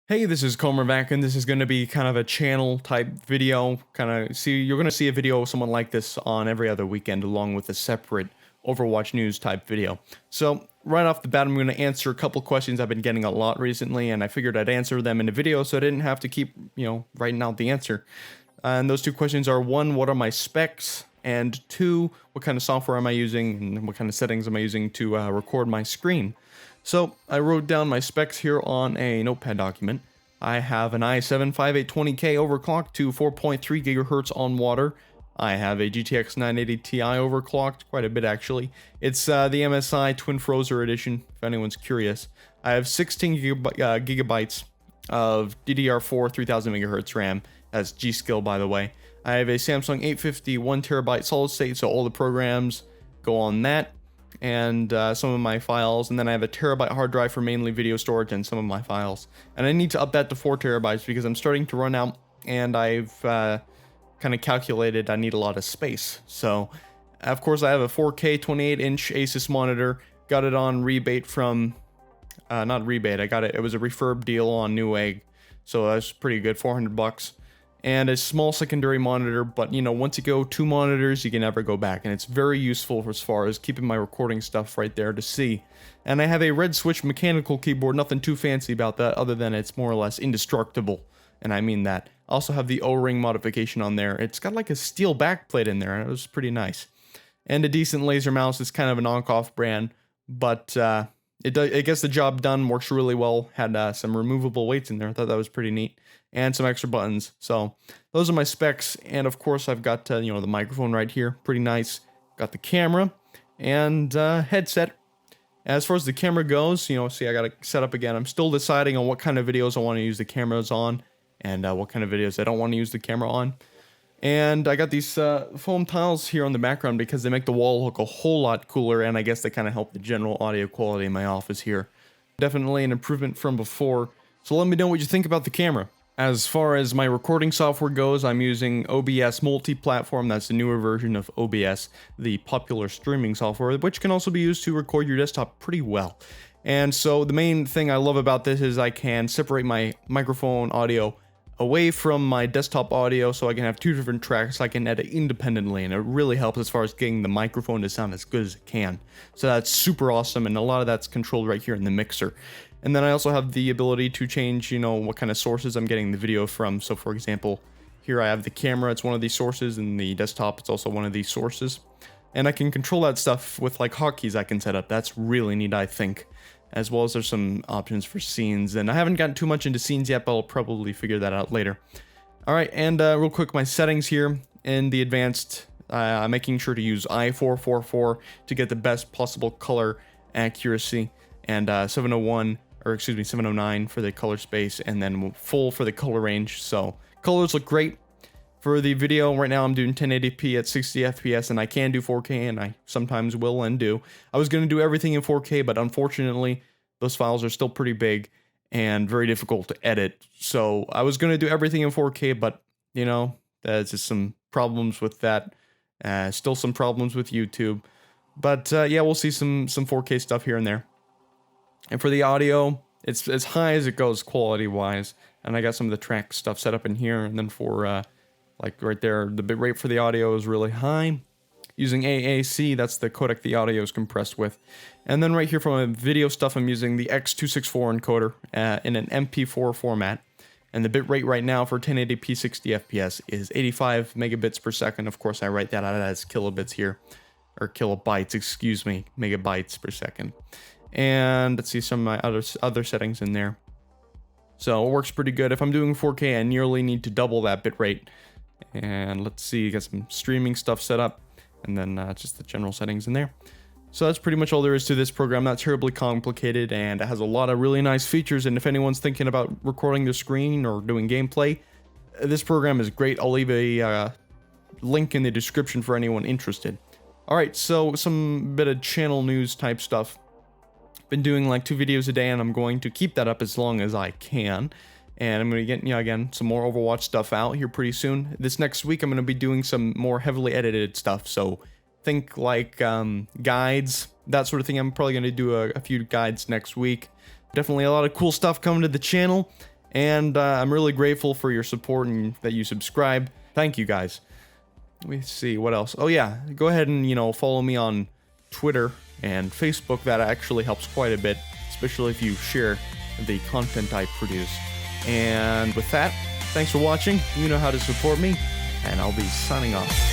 Hey, this is Comer back, and this is going to be kind of a channel type video. You're going to see a video of someone like this on every other weekend, along with a separate Overwatch news type video. So, right off the bat, I'm going to answer a couple questions I've been getting a lot recently, and I figured I'd answer them in a video so I didn't have to keep, writing out the answer. And those two questions are one, what are my specs? And two, what kind of software am I using, and what kind of settings am I using to record my screen? So I wrote down my specs here on a notepad document. I have an i7 5820K overclocked to 4.3 gigahertz on water. I have a GTX 980 Ti overclocked, quite a bit actually. It's the MSI Twin Frozer edition, if anyone's curious. I have 16 gigabytes of DDR4 3000 megahertz RAM. That's G.Skill, by the way. I have a Samsung 850 1 terabyte solid state, so all the programs go on that, and some of my files, and then I have a terabyte hard drive for mainly video storage and some of my files. And I need to up that to 4 terabytes because I'm starting to run out, and I've kind of calculated I need a lot of space. So, of course, I have a 4K 28-inch Asus monitor. Got it on rebate from, not rebate, I got it, it was a refurb deal on Newegg, so that's pretty good, 400 bucks. And a small secondary monitor, but once you go 2 monitors, you can never go back, and it's very useful as far as keeping my recording stuff right there to see. And I have a red switch mechanical keyboard, nothing too fancy about that other than it's more or less indestructible, and I mean that. I also have the O-ring modification on there. It's got like a steel backplate in there, and it was pretty nice. And a decent laser mouse. Is kind of a knockoff brand, but it gets the job done, works really well. Had some removable weights in there, I thought that was pretty neat. And some extra buttons. So those are my specs, and of course I've got the microphone right here, pretty nice. Got the camera and headset. As far as the camera goes, see, I got it set up again. I'm still deciding on what kind of videos I want to use the cameras on, and what kind of videos I don't want to use the camera on. And I got these foam tiles here on the background because they make the wall look a whole lot cooler, and I guess they kind of help the general audio quality in my office here. Definitely an improvement from before. So let me know what you think about the camera. As far as my recording software goes, I'm using OBS Multi-Platform. That's the newer version of OBS, the popular streaming software, which can also be used to record your desktop pretty well. And so the main thing I love about this is I can separate my microphone audio away from my desktop audio, so I can have 2 different tracks I can edit independently, and it really helps as far as getting the microphone to sound as good as it can. So that's super awesome, and a lot of that's controlled right here in the mixer. And then I also have the ability to change, what kind of sources I'm getting the video from. So for example, here I have the camera, it's one of these sources, and the desktop, it's also one of these sources. And I can control that stuff with like hotkeys I can set up. That's really neat, I think. As well as there's some options for scenes, and I haven't gotten too much into scenes yet, but I'll probably figure that out later. Alright, and real quick, my settings here in the advanced, I'm making sure to use I444 to get the best possible color accuracy, and 709 for the color space, and then full for the color range. So colors look great. For the video, right now I'm doing 1080p at 60 FPS, and I can do 4K, and I sometimes will and do. I was going to do everything in 4K, but unfortunately, those files are still pretty big and very difficult to edit. So I was going to do everything in 4K, but, there's just some problems with that. Still some problems with YouTube. But, yeah, we'll see some 4K stuff here and there. And for the audio, it's as high as it goes quality-wise, and I got some of the track stuff set up in here, and then for... like right there, the bitrate for the audio is really high. Using AAC, that's the codec the audio is compressed with. And then right here for my video stuff, I'm using the X264 encoder in an MP4 format. And the bitrate right now for 1080p 60 FPS is 85 megabits per second. Of course, I write that out as kilobits here. Or kilobytes, excuse me, megabytes per second. And let's see some of my other settings in there. So it works pretty good. If I'm doing 4K, I nearly need to double that bitrate. And let's see, got some streaming stuff set up, and then just the general settings in there. So that's pretty much all there is to this program. Not terribly complicated, and it has a lot of really nice features. And if anyone's thinking about recording their screen or doing gameplay, this program is great. I'll leave a link in the description for anyone interested. Alright, so some bit of channel news type stuff. Been doing like 2 videos a day, and I'm going to keep that up as long as I can. And I'm going to get, again, some more Overwatch stuff out here pretty soon. This next week, I'm going to be doing some more heavily edited stuff. So think like guides, that sort of thing. I'm probably going to do a few guides next week. Definitely a lot of cool stuff coming to the channel. And I'm really grateful for your support and that you subscribe. Thank you guys. Let me see what else. Oh yeah, go ahead and, follow me on Twitter and Facebook. That actually helps quite a bit, especially if you share the content I produce. And with that, thanks for watching. You know how to support me, and I'll be signing off.